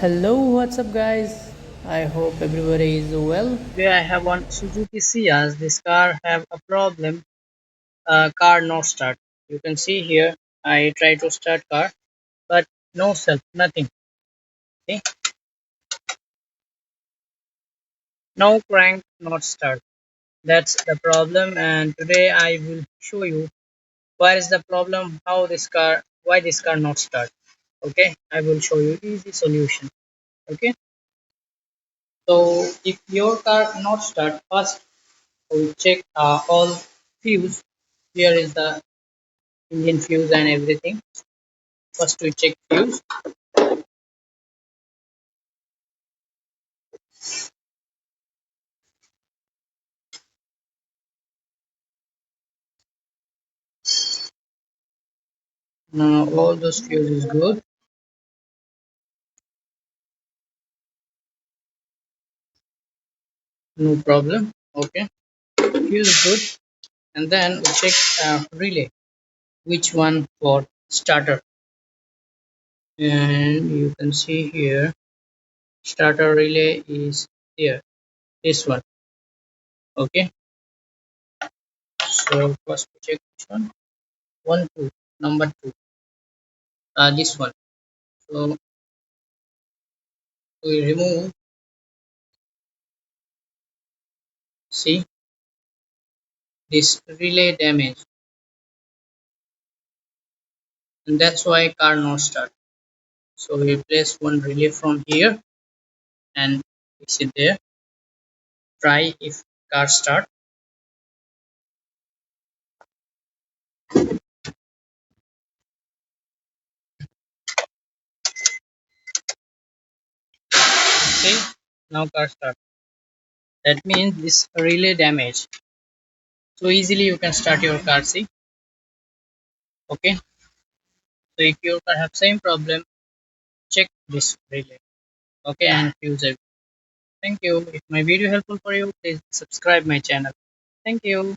Hello, what's up, guys? I hope everybody is well. Today I have one Suzuki Ciaz. This car have a problem. Car not start. You can see here. I try to start car, but no self, nothing. Okay, no crank, not start. That's the problem. And today I will show you where is the problem, how this car, why this car not start. Okay, I will show you easy solution. Okay, so if your car not start, first we check all fuse. Here is the engine fuse and everything. First we check fuse. Now all those fuse is good. No problem. Okay, fuse is good. And then we check relay, which one for starter. And you can see here starter relay is here, this one. Okay, so first we check which one. One two, number two, this one. So we remove, see, this relay damage, and that's why car not start. So we place one relay from here and fix it there. Try if car start. See, now car start. That means this relay damage. So easily you can start your car. See, okay. So if your car have same problem, check this relay. Okay, and fuse it. Thank you. If my video helpful for you, please subscribe my channel. Thank you.